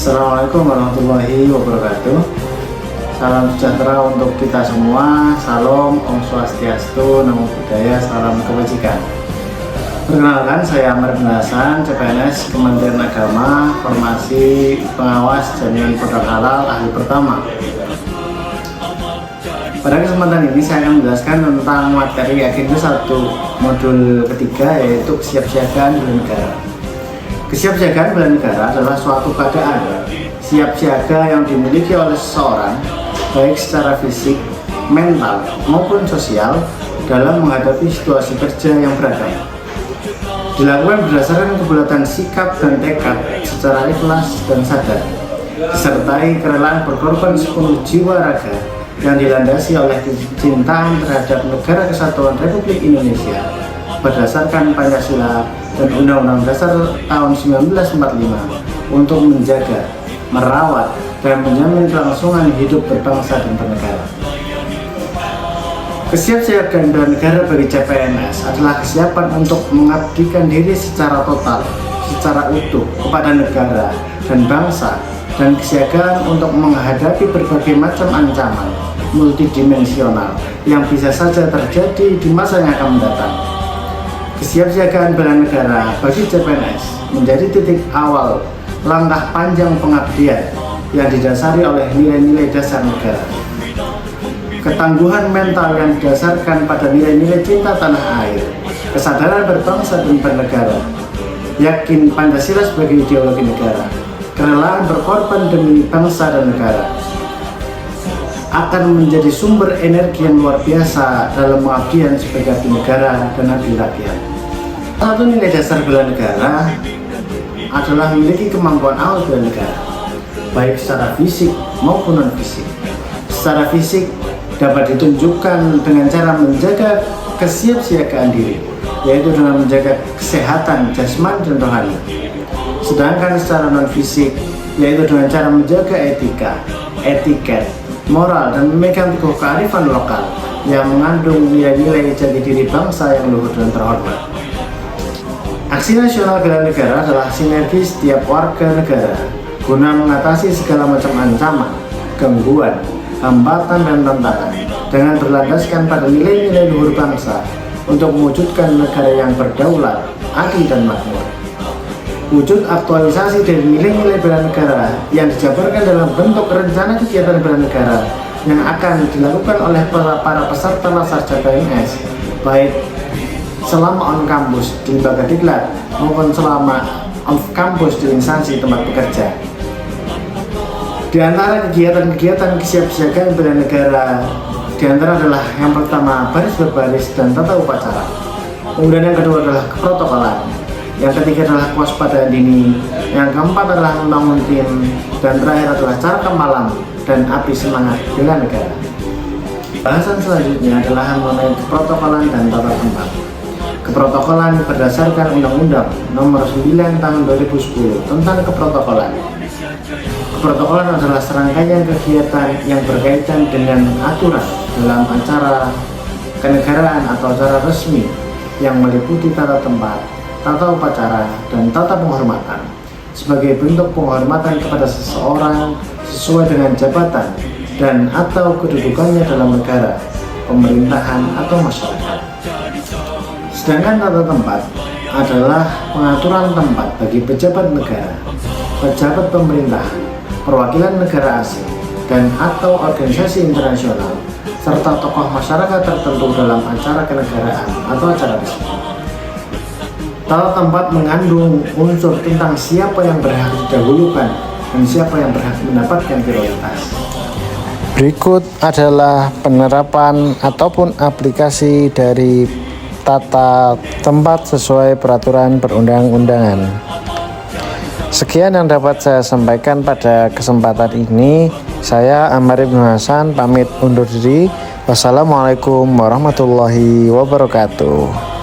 Assalamualaikum warahmatullahi wabarakatuh. Salam sejahtera untuk kita semua. Salam, Om Swastiastu, Namo Buddhaya, salam kebajikan. Perkenalkan, saya Amir bin Hasan, CPNS Kementerian Agama, formasi pengawas jaminan produk halal ahli pertama. Pada kesempatan ini saya akan menjelaskan tentang materi agenda 1 modul ketiga, yaitu kesiapsiagaan bela negara. Kesiapsiagaan bela negara adalah suatu keadaan siap siaga yang dimiliki oleh seseorang baik secara fisik, mental maupun sosial dalam menghadapi situasi kerja yang beragam. Dilakukan berdasarkan kebulatan sikap dan tekad secara ikhlas dan sadar, disertai kerelaan berkorban sepenuh jiwa raga yang dilandasi oleh kecintaan terhadap Negara Kesatuan Republik Indonesia berdasarkan Pancasila dan Undang-Undang Dasar tahun 1945 untuk menjaga, merawat, dan menjamin kelangsungan hidup berbangsa dan bernegara. Kesiapsiagaan bela negara bagi CPNS adalah kesiapan untuk mengabdikan diri secara total, secara utuh kepada negara dan bangsa, dan kesiagaan untuk menghadapi berbagai macam ancaman multidimensional yang bisa saja terjadi di masa yang akan mendatang. Kesiapsiagaan bela negara bagi CPNS menjadi titik awal langkah panjang pengabdian yang didasari oleh nilai-nilai dasar negara. Ketangguhan mental yang didasarkan pada nilai-nilai cinta tanah air, kesadaran berbangsa dan bernegara, yakin Pancasila sebagai ideologi negara, kerelaan berkorban demi bangsa dan negara, akan menjadi sumber energi yang luar biasa dalam pengabdian sebagai abdi negara dan abdi rakyat. Satu nilai dasar bela negara adalah memiliki kemampuan awal bela negara, baik secara fisik maupun non-fisik. Secara fisik dapat ditunjukkan dengan cara menjaga kesiapsiagaan diri, yaitu dengan menjaga kesehatan jasmani dan rohani. Sedangkan secara non-fisik, yaitu dengan cara menjaga etika, etiket, moral, dan memegang teguh kearifan lokal yang mengandung nilai-nilai jati diri bangsa yang luhur dan terhormat. Aksi nasional bela negara adalah sinergi setiap warga negara guna mengatasi segala macam ancaman, gangguan, hambatan, dan tantangan dengan berlandaskan pada nilai-nilai luhur bangsa untuk mewujudkan negara yang berdaulat, adil, dan makmur. Wujud aktualisasi dari nilai-nilai bela negara yang dijabarkan dalam bentuk rencana kegiatan bela negara yang akan dilakukan oleh para peserta laksar CPNS, baik selama on kampus di lembaga diklat maupun selama off kampus di instansi tempat bekerja. Di antara kegiatan-kegiatan kesiapsiagaan bela negara, di antara adalah yang pertama baris berbaris dan tata upacara, kemudian yang kedua adalah keprotokolan, yang ketiga adalah kewaspadaan dini, yang keempat adalah membangun tim, dan terakhir adalah cara malam dan api semangat bela negara. Bahasan selanjutnya adalah mengenai keprotokolan dan tata tempat. Keprotokolan berdasarkan Undang-Undang Nomor 9 Tahun 2010 tentang keprotokolan. Keprotokolan adalah serangkaian kegiatan yang berkaitan dengan aturan dalam acara kenegaraan atau acara resmi yang meliputi tata tempat, tata upacara, dan tata penghormatan sebagai bentuk penghormatan kepada seseorang sesuai dengan jabatan dan atau kedudukannya dalam negara, pemerintahan, atau masyarakat. Sedangkan tata tempat adalah pengaturan tempat bagi pejabat negara, pejabat pemerintahan, perwakilan negara asing, dan atau organisasi internasional, serta tokoh masyarakat tertentu dalam acara kenegaraan atau acara resmi. Tata tempat mengandung unsur tentang siapa yang berhak didahulukan dan siapa yang berhak mendapatkan prioritas. Berikut adalah penerapan ataupun aplikasi dari tata tempat sesuai peraturan perundang-undangan. Sekian yang dapat saya sampaikan pada kesempatan ini. Saya Amir bin Hasan pamit undur diri. Wassalamualaikum warahmatullahi wabarakatuh.